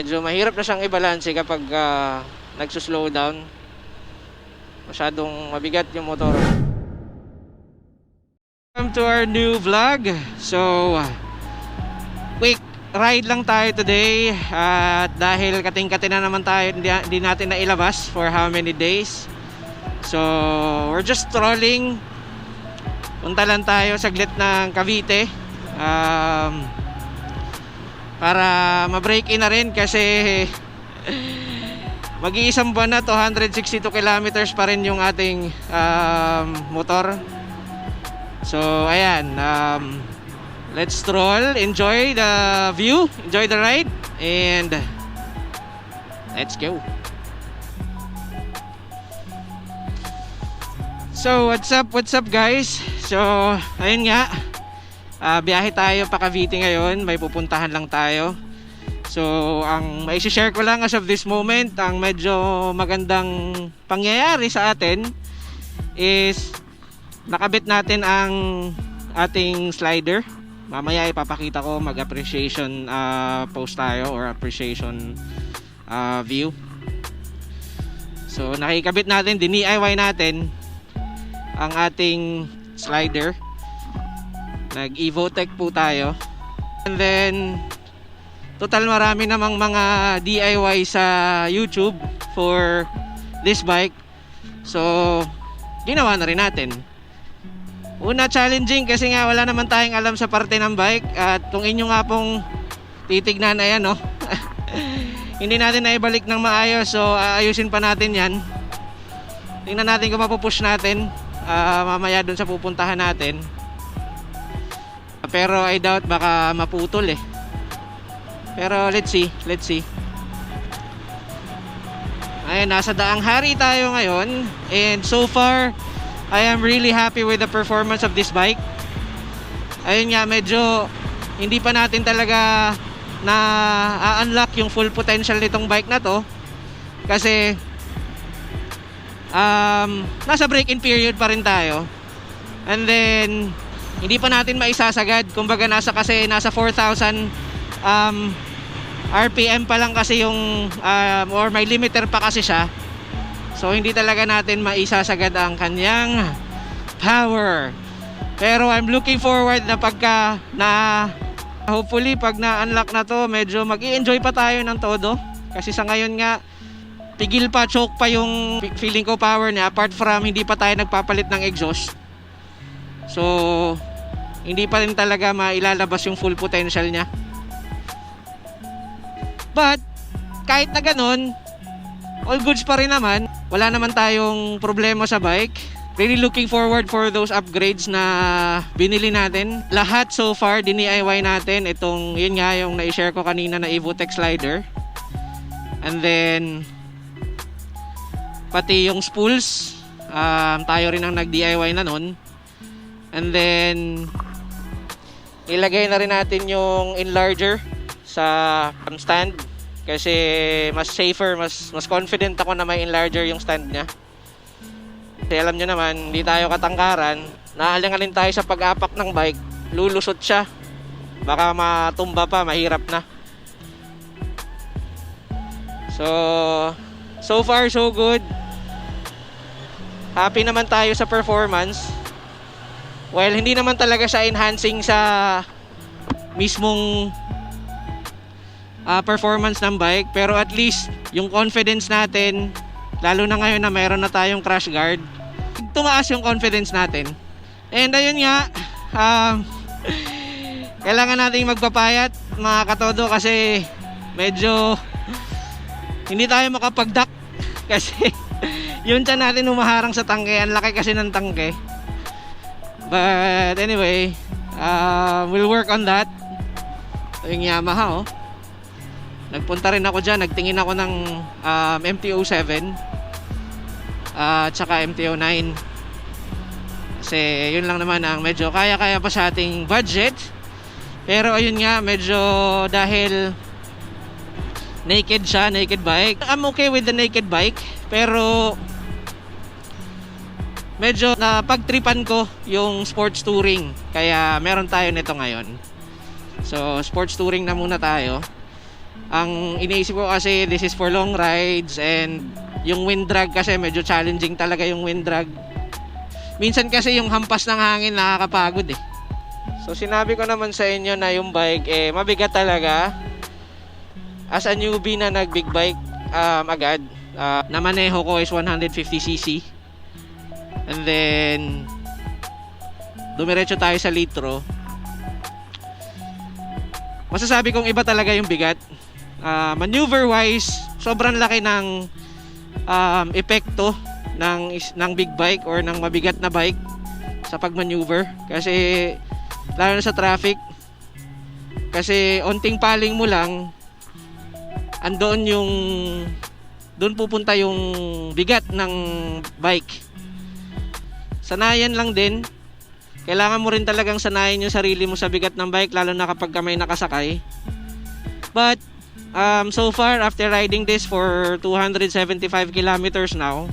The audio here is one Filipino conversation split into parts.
medyo mahirap na siyang i-balance kapag nagsuslow down. Masyadong mabigat yung motor. Welcome to our new vlog. So quick ride lang tayo today. At dahil kating-kati na naman tayo, hindi natin nailabas for how many days. So we're just strolling. Punta lang tayo saglit ng Cavite, para ma-break in na rin kasi mag-iisang buwan na, 262 kilometers pa rin yung ating motor. So ayan, let's stroll, enjoy the view, enjoy the ride, and let's go. So what's up guys? So ayun nga, biyahe tayo pa Cavite ngayon, may pupuntahan lang tayo. So ang mai-share ko lang as of this moment, ang medyo magandang pangyayari sa atin is nakabit natin ang ating slider. Mamaya ipapakita ko, mag-appreciation post tayo or appreciation view. So nakikabit natin, DIY natin ang ating slider. Nag-Evotech po tayo. And then total marami namang mga DIY sa YouTube for this bike. So ginawa na rin natin. Una, challenging kasi nga wala naman tayong alam sa parte ng bike. At kung inyo nga pong titignan, ayan no, hindi natin naibalik ng maayos. So aayusin pa natin yan. Tingnan natin kung mapupush natin mamaya dun sa pupuntahan natin. Pero I doubt, baka maputol eh. Pero let's see. Ayun, nasa Daang Hari tayo ngayon. And so far I am really happy with the performance of this bike. Ayun nga, medyo hindi pa natin talaga na unlock yung full potential nitong bike na to. Kasi nasa break-in period pa rin tayo. And then hindi pa natin maisasagad. Kumbaga nasa 4,000 RPM pa lang kasi yung or may limiter pa kasi siya. So hindi talaga natin maisasagad ang kanyang power. Pero I'm looking forward na hopefully pag na-unlock na to, medyo mag-i-enjoy pa tayo ng todo. Kasi sa ngayon nga, pigil pa, choke pa yung feeling ko power niya, apart from hindi pa tayo nagpapalit ng exhaust. So hindi pa rin talaga mailalabas yung full potential niya. But kahit na ganun, all goods pa rin naman. Wala naman tayong problema sa bike. Really looking forward for those upgrades na binili natin. Lahat so far DIY natin. Itong yun nga yung na-share ko kanina na Evotech slider. And then pati yung spools, tayo rin ang nag-DIY na nun. And then ilagay na rin natin yung enlarger sa stand kasi mas safer, mas confident ako na may enlarger yung stand niya. Kasi alam nyo naman, hindi tayo katangkaran, naalingalin tayo sa pag-apak ng bike, lulusot siya, baka matumba pa, mahirap na. So far so good. Happy naman tayo sa performance. Well, hindi naman talaga siya enhancing sa mismong performance ng bike, pero at least yung confidence natin, lalo na ngayon na mayroon na tayong crash guard, tumaas yung confidence natin. And ayun nga, kailangan nating magpapayat mga katodo kasi medyo hindi tayo makapag-duck kasi yun tiyan natin humaharang sa tangke. Ang laki kasi ng tangke. But anyway, we'll work on that. Yung Yamaha, oh. Nagpunta rin ako dyan, nagtingin ako ng MT-07 tsaka MT-09. Kasi yun lang naman ang medyo kaya-kaya pa sa ating budget. Pero ayun nga, medyo dahil naked siya, naked bike, I'm okay with the naked bike. Pero medyo napagtripan ko yung sports touring, kaya meron tayo nito ngayon. So sports touring na muna tayo. Ang iniisip ko kasi this is for long rides, and yung wind drag kasi medyo challenging talaga yung wind drag. Minsan kasi yung hampas ng hangin nakakapagod eh. So sinabi ko naman sa inyo na yung bike mabigat talaga. As a newbie na nag big bike agad, na maneho ko is 150cc. And then dumiretso tayo sa litro. Masasabi kong iba talaga yung bigat. Maneuver wise, sobrang laki ng epekto ng big bike or ng mabigat na bike sa pagmaneuver, kasi lalo na sa traffic, kasi onting paling mo lang doon pupunta yung bigat ng bike. Sanayan lang din, kailangan mo rin talagang sanayin yung sarili mo sa bigat ng bike, lalo na kapag may nakasakay. But so far, after riding this for 275 kilometers now,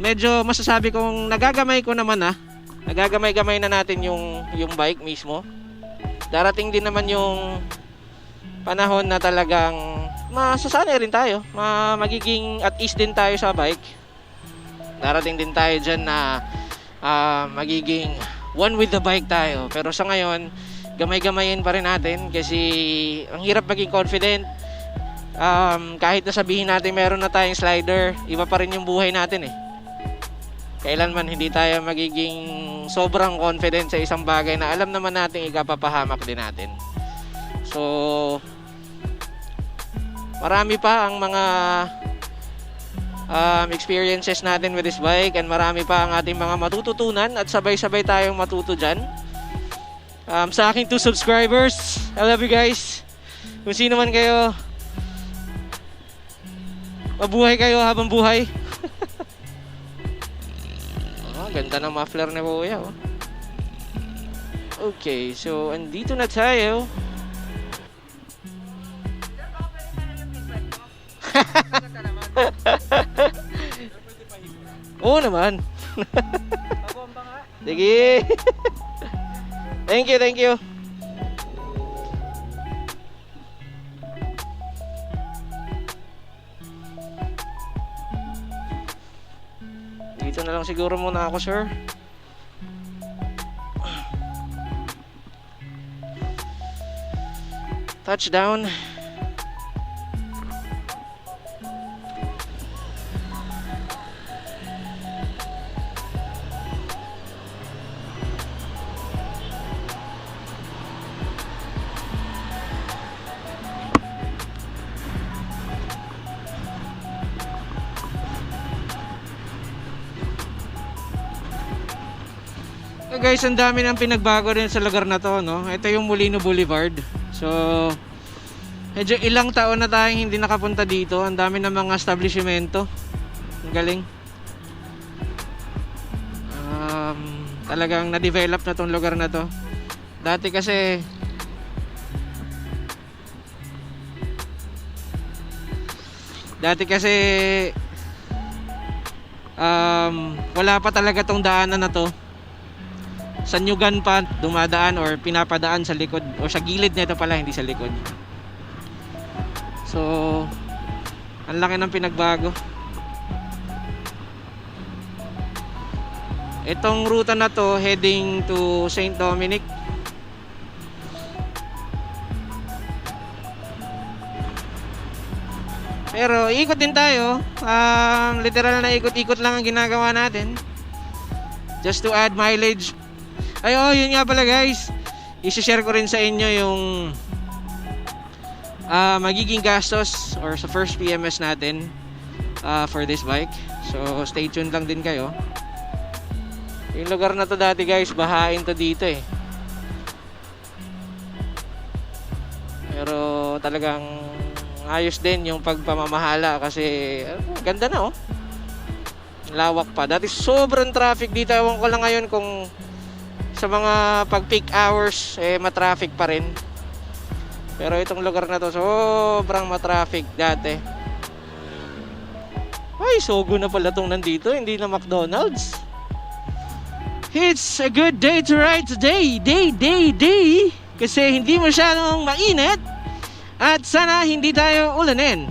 medyo masasabi kong nagagamay ko naman nagagamay-gamay na natin yung bike mismo. Darating din naman yung panahon na talagang masasanay rin tayo, magiging at ease din tayo sa bike. Darating din tayo dyan na magiging one with the bike tayo. Pero sa ngayon, gamay-gamayin pa rin natin kasi ang hirap maging confident. Kahit na sabihin natin meron na tayong slider, iba pa rin yung buhay natin eh. Kailanman hindi tayo magiging sobrang confident sa isang bagay na alam naman natin ikapapahamak din natin. So marami pa ang mga experiences natin with this bike, and marami pa ang ating mga matututunan, at sabay-sabay tayong matuto dyan. Sa aking 2 subscribers, I love you guys. Kung sino man kayo, mabuhay kayo habang buhay. Ganda ng muffler ni Kuya. Okay, so andito na tayo. Oo naman. Sige. Thank you. Dito na lang siguro muna ako, sir. Touchdown. So guys, ang dami ng pinagbago rin sa lugar na to, no? Ito yung Molino Boulevard. So medyo ilang taon na tayong hindi nakapunta dito. Ang dami ng mga establishmento. Ang galing. Talagang na-develop na tong lugar na to. Dati kasi wala pa talaga tong daanan na to. Sa Nyugan pa dumadaan or pinapadaan sa likod o sa gilid nito pala, hindi sa likod. So ang laki ng pinagbago. Itong ruta na to heading to St. Dominic. Pero ikot din tayo. Literal na ikot-ikot lang ang ginagawa natin, just to add mileage. Ay, yun nga pala guys, i-share ko rin sa inyo yung magiging gastos or sa first PMS natin for this bike. So stay tuned lang din kayo. Yung lugar na to dati guys, bahain to dito eh. Pero talagang ayos din yung pagpamamahala kasi ganda na lawak pa. Dati sobrang traffic dito. Ewan ko lang ngayon kung sa mga pag peak hours matraffic pa rin. Pero itong lugar na to sobrang matraffic dati. Ay, Sogo na pala tong nandito, hindi na McDonald's. It's a good day to ride today. Day. Kasi hindi masyadong mainit. At sana hindi tayo ulanin.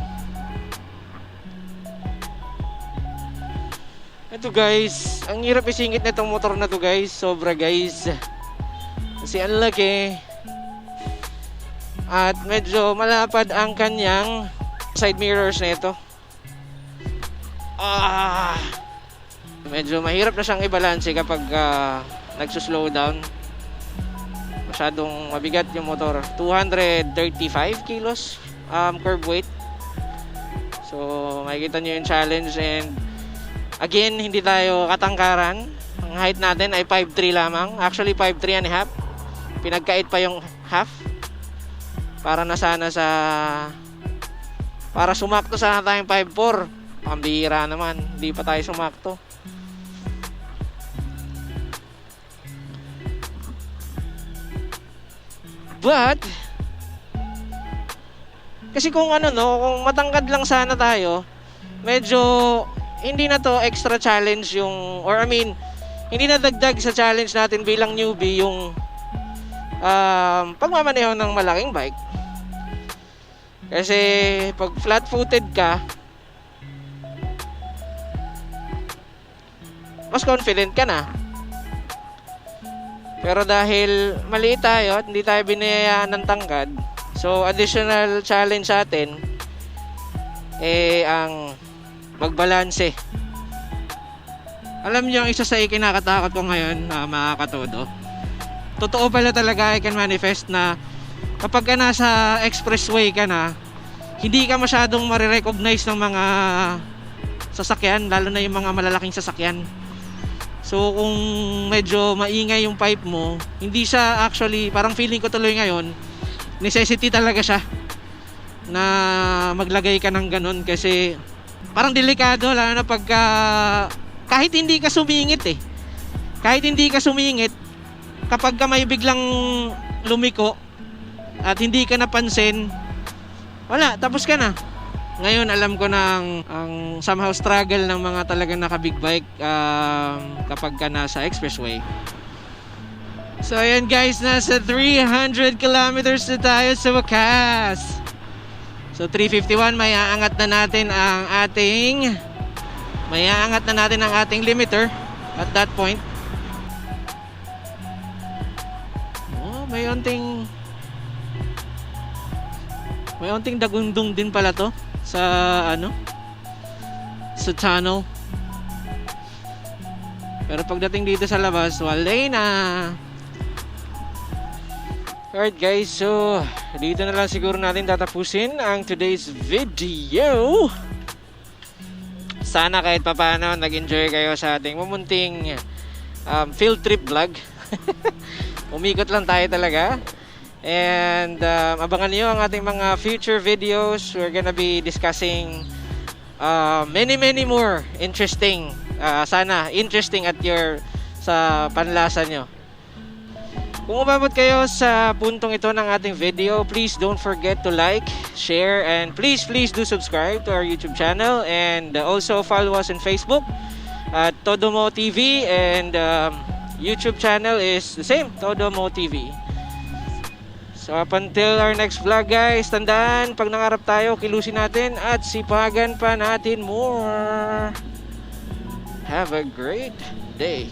Ito guys, ang hirap isingit na itong motor na to guys. Sobra guys. Kasi ang laki. At medyo malapad ang kanyang side mirrors na ito. Medyo mahirap na siyang i-balance kapag nagsuslow down. Masyadong mabigat yung motor. 235 kilos curb weight. So makikita nyo yung challenge. And again, hindi tayo katangkaran. Ang height natin ay 5'3 lamang. Actually 5'3 and a half. Pinagkait pa yung half. Para nasana sa... Para sumakto sana tayong 5'4. Pambihira naman. Hindi pa tayo sumakto. But kasi kung kung matangkad lang sana tayo, medyo hindi na to extra challenge yung, or I mean, hindi na dagdag sa challenge natin bilang newbie yung pagmamaneho ng malaking bike. Kasi pag flat-footed ka, mas confident ka na. Pero dahil maliit tayo at hindi tayo binayaan ng tangkad, so additional challenge sa atin ang magbalanse. Alam niyo, ang isa sa ikinakatakot ko ngayon na mga katodo, totoo pala talaga, I can manifest na kapag ka nasa expressway ka na, hindi ka masyadong marirecognize ng mga sasakyan, lalo na yung mga malalaking sasakyan. So kung medyo maingay yung pipe mo, hindi siya actually, parang feeling ko tuloy ngayon, necessity talaga siya na maglagay ka ng ganun. Kasi parang delikado, lalo na pagka kahit hindi ka sumingit kahit hindi ka sumingit, kapag ka may biglang lumiko at hindi ka napansin, wala, tapos ka na. Ngayon alam ko na ang somehow struggle ng mga talagang naka big bike kapag ka nasa expressway. So ayan guys, nasa 300 kilometers na tayo sa wakas. So 351, may aangat na natin ang ating limiter at that point. Oh, may onting dagundong din pala to sa sa tunnel. Pero pagdating dito sa labas, wala na. Alright guys, so dito na lang siguro natin tatapusin ang today's video. Sana kahit papaano nag-enjoy kayo sa ating mumunting field trip vlog. Umikot lang tayo talaga. And abangan niyo ang ating mga future videos. We're gonna be discussing many more interesting, sana interesting at sa panlasa nyo. Kung umabot kayo sa puntong ito ng ating video, please don't forget to like, share, and please do subscribe to our YouTube channel. And also follow us on Facebook at Todomo TV, and YouTube channel is the same, Todomo TV. So up until our next vlog guys, tandaan, pag nangarap tayo, kilusin natin at sipagan pa natin more. Have a great day.